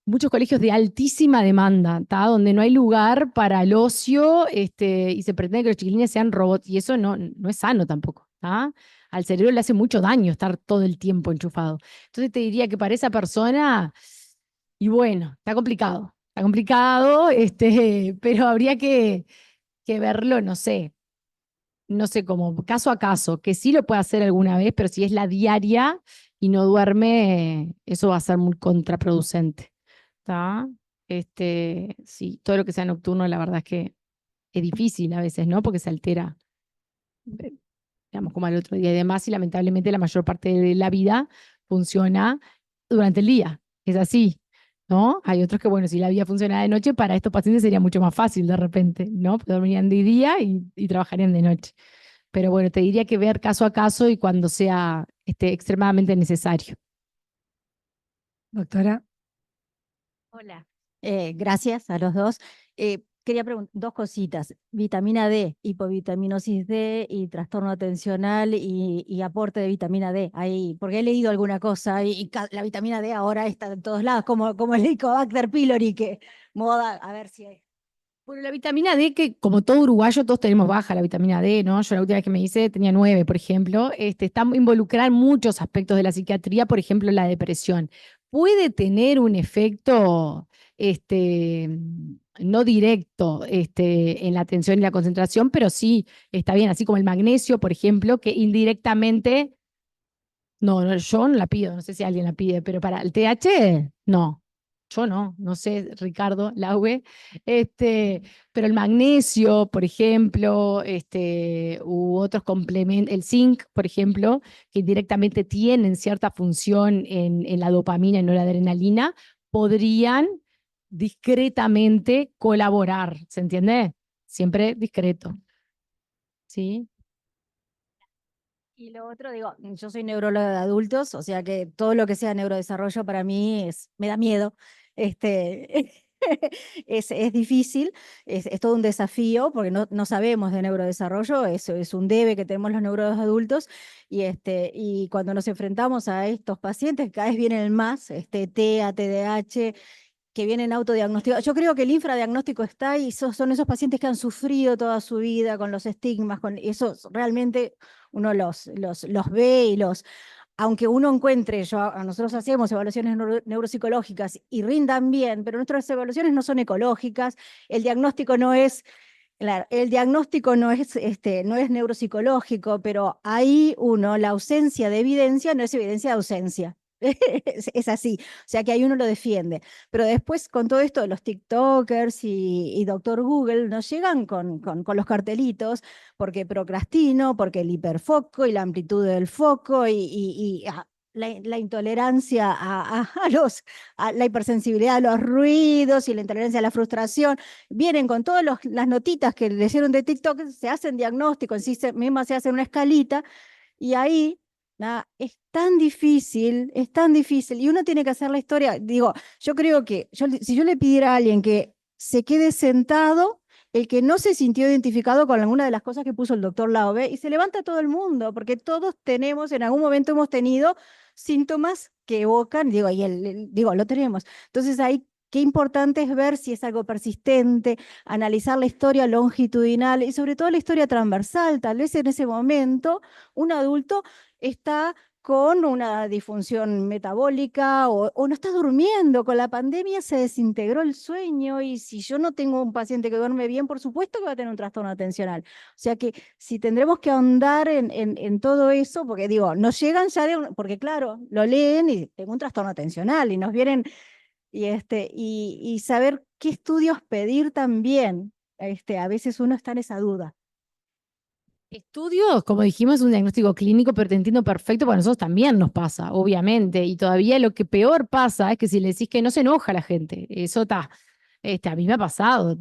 S1: muchos colegios de altísima demanda, ¿tá? Donde no hay lugar para el ocio, y se pretende que los chiquilines sean robots, y eso no es sano tampoco, ¿tá? Al cerebro le hace mucho daño estar todo el tiempo enchufado. Entonces te diría que para esa persona, y bueno, está complicado, pero habría que verlo, no sé cómo, caso a caso, que sí lo puede hacer alguna vez, pero si es la diaria y no duerme, eso va a ser muy contraproducente. ¿Está? Sí, todo lo que sea nocturno, la verdad es que es difícil a veces, ¿no? Porque se altera, eh, digamos, como al otro día y demás, y lamentablemente la mayor parte de la vida funciona durante el día. Es así, ¿no? Hay otros que, bueno, si la vida funciona de noche, para estos pacientes sería mucho más fácil de repente, ¿no? Dormirían de día y trabajarían de noche. Pero bueno, te diría que ver caso a caso y cuando sea extremadamente necesario.
S2: Doctora.
S4: Hola, gracias a los dos. Quería preguntar dos cositas. Vitamina D, hipovitaminosis D y trastorno atencional y aporte de vitamina D. Ahí, porque he leído alguna cosa y la vitamina D ahora está en todos lados, como el Helicobacter pylori, que moda, a ver si hay.
S1: Bueno, la vitamina D, que como todo uruguayo, todos tenemos baja la vitamina D, ¿no? Yo la última vez que me hice tenía 9, por ejemplo. Está involucrada en muchos aspectos de la psiquiatría, por ejemplo, la depresión. Puede tener un efecto, no directo, en la atención y la concentración, pero sí está bien, así como el magnesio, por ejemplo, que indirectamente, yo no la pido, no sé si alguien la pide, pero para el TH, no. Yo no sé, Ricardo, Laue, pero el magnesio, por ejemplo, u otros complementos, el zinc, por ejemplo, que directamente tienen cierta función en la dopamina y no la adrenalina, podrían discretamente colaborar, ¿se entiende? Siempre discreto. ¿Sí?
S4: Y lo otro, digo, yo soy neuróloga de adultos, o sea que todo lo que sea neurodesarrollo para mí me da miedo. Es difícil, es todo un desafío porque no sabemos de neurodesarrollo, eso es un debe que tenemos los neurólogos adultos y cuando nos enfrentamos a estos pacientes, cada vez vienen más, TEA, TDAH, que vienen autodiagnosticados. Yo creo que el infradiagnóstico está ahí, son esos pacientes que han sufrido toda su vida con los estigmas, con eso realmente uno los ve y aunque uno encuentre, nosotros hacemos evaluaciones neuropsicológicas y rindan bien, pero nuestras evaluaciones no son ecológicas, el diagnóstico no es, claro, el diagnóstico no es neuropsicológico, pero ahí la ausencia de evidencia no es evidencia de ausencia. Es así, o sea que ahí uno lo defiende. Pero después con todo esto de los TikTokers y Doctor Google nos llegan con los cartelitos porque procrastino, porque el hiperfoco y la amplitud del foco la intolerancia a la hipersensibilidad a los ruidos y la intolerancia a la frustración, vienen con todas las notitas que le hicieron de TikTok, se hacen diagnósticos, en sí misma se hacen una escalita y ahí es tan difícil, y uno tiene que hacer la historia. Digo, yo creo que si yo le pidiera a alguien que se quede sentado, el que no se sintió identificado con alguna de las cosas que puso el doctor Laube, y se levanta todo el mundo, porque todos tenemos, en algún momento hemos tenido síntomas que evocan, digo, digo, lo tenemos. Entonces ahí, qué importante es ver si es algo persistente, analizar la historia longitudinal y sobre todo la historia transversal. Tal vez en ese momento un adulto está con una disfunción metabólica o no está durmiendo. Con la pandemia se desintegró el sueño y si yo no tengo un paciente que duerme bien, por supuesto que va a tener un trastorno atencional. O sea que si tendremos que ahondar en todo eso, porque digo, nos llegan ya porque claro, lo leen y tengo un trastorno atencional y nos vienen y saber qué estudios pedir también. A veces uno está en esa duda.
S1: Estudios, como dijimos, es un diagnóstico clínico, pero te entiendo perfecto, porque a nosotros también nos pasa, obviamente. Y todavía lo que peor pasa es que si le decís que no se enoja la gente, eso está. A mí me ha pasado,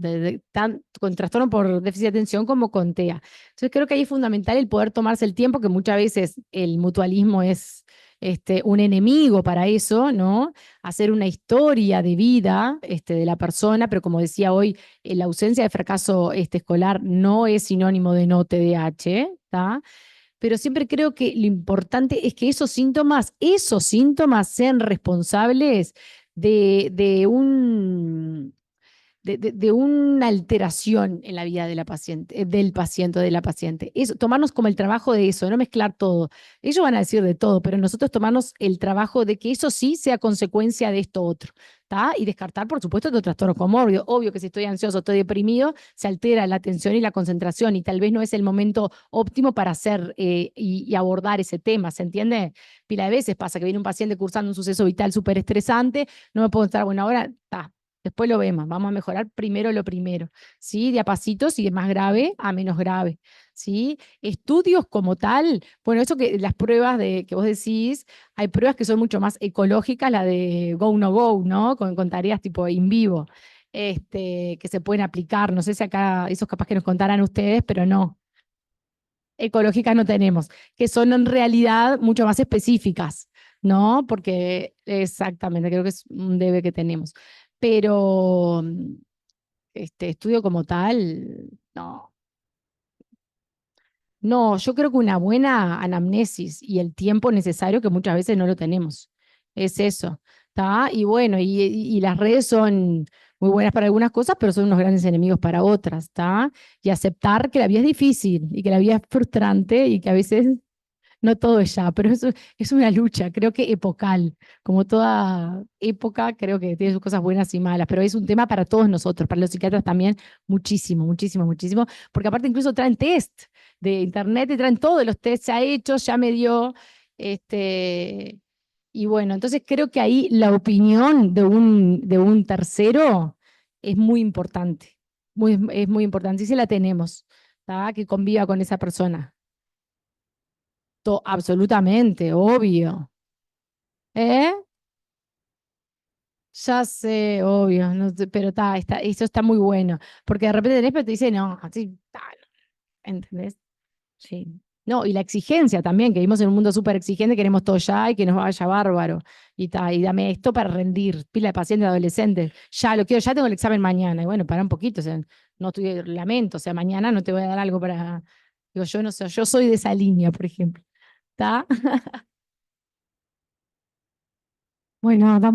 S1: con trastorno por déficit de atención como con TEA. Entonces creo que ahí es fundamental el poder tomarse el tiempo, que muchas veces el mutualismo es un enemigo para eso, ¿no? Hacer una historia de vida de la persona, pero como decía hoy, la ausencia de fracaso escolar no es sinónimo de no TDAH, ¿está? Pero siempre creo que lo importante es que esos síntomas sean responsables de una alteración en la vida de la paciente, del paciente o de la paciente. Eso, tomarnos como el trabajo de eso, no mezclar todo. Ellos van a decir de todo, pero nosotros tomarnos el trabajo de que eso sí sea consecuencia de esto otro, ¿tá? Y descartar, por supuesto, otro trastorno comórbido. Obvio que si estoy ansioso, estoy deprimido, se altera la atención y la concentración y tal vez no es el momento óptimo para hacer y abordar ese tema, ¿se entiende? Pila de veces pasa que viene un paciente cursando un suceso vital súper estresante, no me puedo estar, bueno, ahora está. Después lo vemos, vamos a mejorar primero lo primero, ¿sí? De a pasitos y de más grave a menos grave, ¿sí? Estudios como tal, bueno, eso que las pruebas que vos decís, hay pruebas que son mucho más ecológicas, la de go, no go, ¿no? Con tareas tipo in vivo, que se pueden aplicar, no sé si acá esos capaz que nos contarán ustedes, pero no. Ecológicas no tenemos, que son en realidad mucho más específicas, ¿no? Porque exactamente, creo que es un debe que tenemos. Pero estudio como tal, no. No, yo creo que una buena anamnesis y el tiempo necesario que muchas veces no lo tenemos. Es eso, ¿está? Y bueno, y las redes son muy buenas para algunas cosas, pero son unos grandes enemigos para otras, ¿está? Y aceptar que la vida es difícil y que la vida es frustrante y que a veces no todo es ya, pero eso es una lucha, creo que epocal. Como toda época, creo que tiene sus cosas buenas y malas, pero es un tema para todos nosotros, para los psiquiatras también, muchísimo, muchísimo, muchísimo, porque aparte incluso traen test de internet y traen todos los tests ya hechos, ya me dio, y bueno, entonces creo que ahí la opinión de un tercero es muy importante, es muy importante, y si la tenemos, ¿tá? Que conviva con esa persona. Absolutamente, obvio. ¿Eh? Ya sé, obvio, no sé, pero eso está muy bueno, porque de repente tenés, pero te dice, no, así, ¿entendés? Sí. No, y la exigencia también, que vivimos en un mundo súper exigente, queremos todo ya y que nos vaya bárbaro. Y dame esto para rendir, pila de pacientes adolescentes. Ya lo quiero, ya tengo el examen mañana. Y bueno, para un poquito, o sea, no estoy, lamento, o sea, mañana no te voy a dar algo para. Digo, yo no sé, yo soy de esa línea, por ejemplo. ¿Está?
S2: Bueno, damos